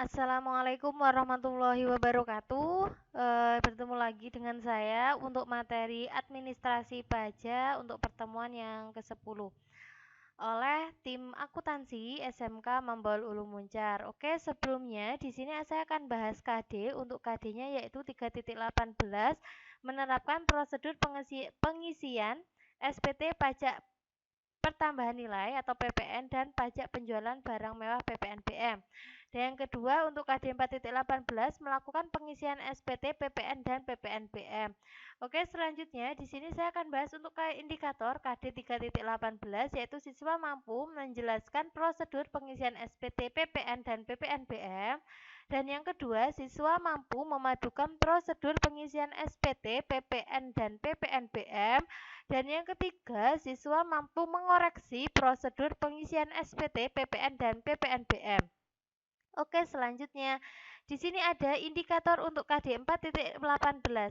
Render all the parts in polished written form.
Assalamualaikum warahmatullahi wabarakatuh. Bertemu lagi dengan saya untuk materi administrasi pajak untuk pertemuan yang ke-10 oleh tim akuntansi SMK Mambal Ulu Muncar. Oke, sebelumnya di sini saya akan bahas KD. Untuk KD-nya yaitu 3.18 menerapkan prosedur pengisian SPT pajak pertambahan nilai atau PPN dan pajak penjualan barang mewah PPNBM. Dan yang kedua untuk KD 4.18 melakukan pengisian SPT, PPN dan PPNBM. Oke, selanjutnya di sini saya akan bahas untuk indikator KD 3.18 yaitu siswa mampu menjelaskan prosedur pengisian SPT, PPN dan PPNBM. Dan yang kedua, siswa mampu memadukan prosedur pengisian SPT, PPN dan PPNBM. Dan yang ketiga, siswa mampu mengoreksi prosedur pengisian SPT, PPN, dan PPNBM. Oke, selanjutnya di sini ada indikator untuk KD 4.18.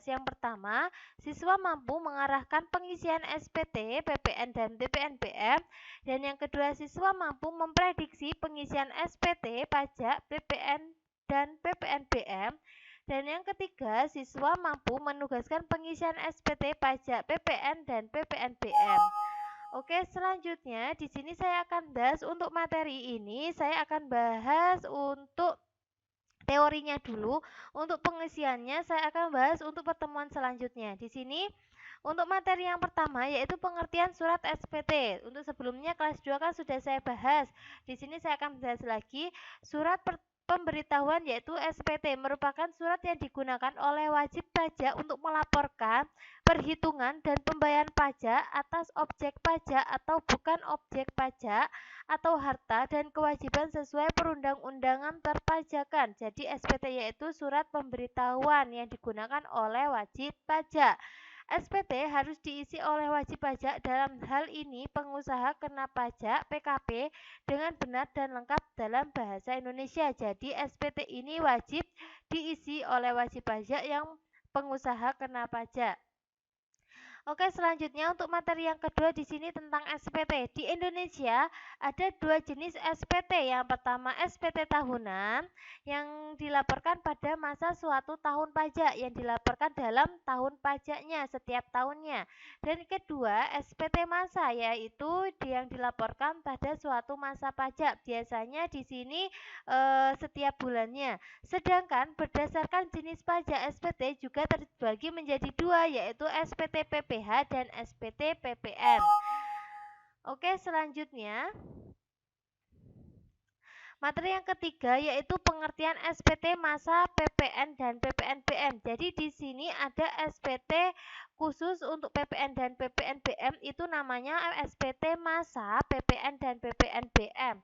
Yang pertama, siswa mampu mengarahkan pengisian SPT, PPN, dan PPNBM. Dan yang kedua, siswa mampu memprediksi pengisian SPT, pajak, PPN, dan PPNBM. Dan yang ketiga, siswa mampu menugaskan pengisian SPT, pajak, PPN, dan PPNBM. Oke, selanjutnya di sini saya akan bahas untuk materi ini, saya akan bahas untuk teorinya dulu. Untuk pengisiannya saya akan bahas untuk pertemuan selanjutnya. Di sini untuk materi yang pertama yaitu pengertian surat SPT. Untuk sebelumnya kelas 2 kan sudah saya bahas. Di sini saya akan bahas lagi surat pemberitahuan yaitu SPT merupakan surat yang digunakan oleh wajib pajak untuk melaporkan perhitungan dan pembayaran pajak atas objek pajak atau bukan objek pajak atau harta dan kewajiban sesuai perundang-undangan perpajakan. Jadi SPT yaitu surat pemberitahuan yang digunakan oleh wajib pajak. SPT harus diisi oleh wajib pajak, dalam hal ini pengusaha kena pajak PKP dengan benar dan lengkap dalam bahasa Indonesia. Jadi SPT ini wajib diisi oleh wajib pajak yang pengusaha kena pajak. Oke, selanjutnya untuk materi yang kedua di sini tentang SPT. Di Indonesia ada dua jenis SPT. Yang pertama SPT tahunan yang dilaporkan pada masa suatu tahun pajak yang dilaporkan dalam tahun pajaknya setiap tahunnya. Dan kedua SPT masa yaitu yang dilaporkan pada suatu masa pajak. Biasanya di sini setiap bulannya. Sedangkan berdasarkan jenis pajak SPT juga terbagi menjadi dua yaitu SPT PPH dan SPT PPN. Oke, selanjutnya materi yang ketiga yaitu pengertian SPT masa PPN dan PPNBM. Jadi di sini ada SPT khusus untuk PPN dan PPNBM itu namanya SPT masa PPN dan PPNBM.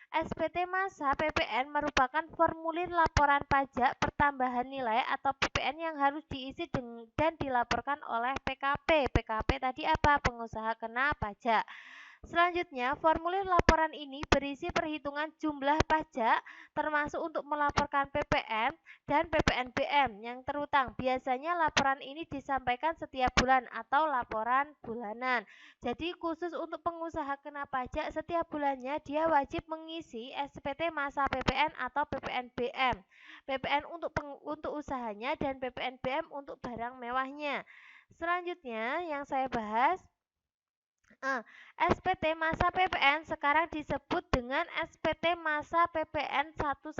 SPT masa PPN merupakan formulir laporan pajak pertambahan nilai atau PPN yang harus diisi dan dilaporkan oleh PKP. PKP tadi apa? Pengusaha kena pajak. Selanjutnya, formulir laporan ini berisi perhitungan jumlah pajak termasuk untuk melaporkan PPN dan PPNBM yang terutang. Biasanya laporan ini disampaikan setiap bulan atau laporan bulanan. Jadi khusus untuk pengusaha kena pajak setiap bulannya dia wajib mengisi SPT masa PPN atau PPNBM. PPN untuk usahanya dan PPNBM untuk barang mewahnya. Selanjutnya yang saya bahas SPT masa PPN sekarang disebut dengan SPT masa PPN 111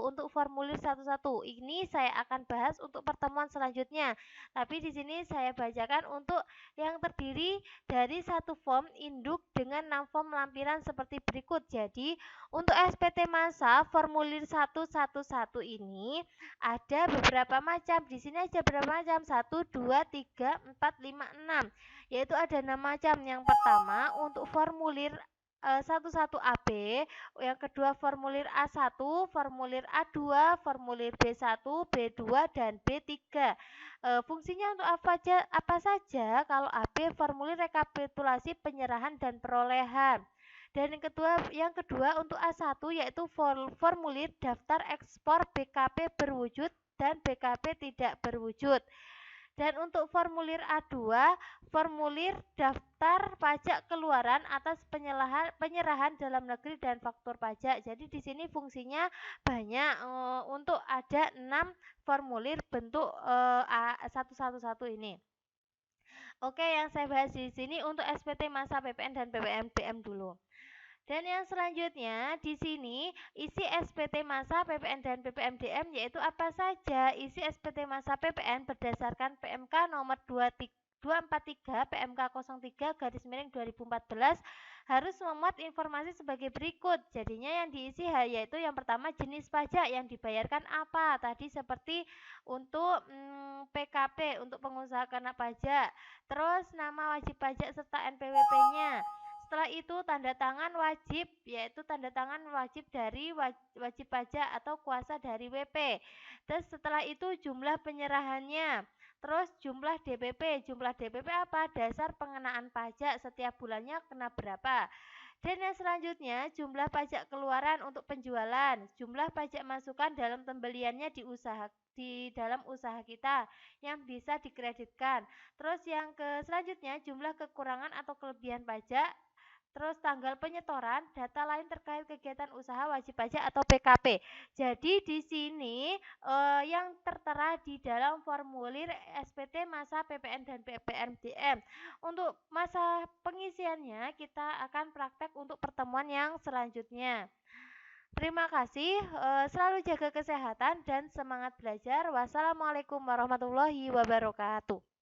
untuk formulir 11. Ini saya akan bahas untuk pertemuan selanjutnya. Tapi di sini saya bacakan untuk yang terdiri dari satu form induk dengan 6 form lampiran seperti berikut. Jadi, untuk SPT masa formulir 111 ini ada beberapa macam. Di sini ada beberapa macam? 1 2 3 4 5 6. Yaitu ada 6 macam. Yang pertama untuk formulir 11AB, yang kedua formulir A1, formulir A2, formulir B1, B2 dan B3. Fungsinya untuk apa saja? Kalau AB formulir rekapitulasi penyerahan dan perolehan. Dan yang kedua untuk A1 yaitu formulir daftar ekspor BKP berwujud dan BKP tidak berwujud. Dan untuk formulir A2, formulir daftar pajak keluaran atas penyerahan dalam negeri dan faktur pajak. Jadi di sini fungsinya banyak, untuk ada 6 formulir bentuk A111 ini. Oke, yang saya bahas di sini untuk SPT masa PPN dan PPNBM dulu. Dan yang selanjutnya di sini isi SPT masa PPN dan PPNBM yaitu apa saja? Isi SPT masa PPN berdasarkan PMK nomor 243 PMK 03 garis miring 2014 harus memuat informasi sebagai berikut. Jadinya yang diisi yaitu yang pertama jenis pajak yang dibayarkan apa? Tadi seperti untuk PKP untuk pengusaha kena pajak. Terus nama wajib pajak serta NPWP-nya. Setelah itu tanda tangan wajib, yaitu tanda tangan wajib dari wajib pajak atau kuasa dari WP. Terus setelah itu jumlah penyerahannya. Terus jumlah DPP. Jumlah DPP apa? Dasar pengenaan pajak setiap bulannya kena berapa. Dan yang selanjutnya jumlah pajak keluaran untuk penjualan, jumlah pajak masukan dalam pembeliannya di dalam usaha kita yang bisa dikreditkan. Terus yang selanjutnya jumlah kekurangan atau kelebihan pajak. Terus tanggal penyetoran, data lain terkait kegiatan usaha wajib pajak atau PKP. Jadi di sini yang tertera di dalam formulir SPT masa PPN dan PPNBM. Untuk masa pengisiannya kita akan praktek untuk pertemuan yang selanjutnya. Terima kasih, selalu jaga kesehatan dan semangat belajar. Wassalamualaikum warahmatullahi wabarakatuh.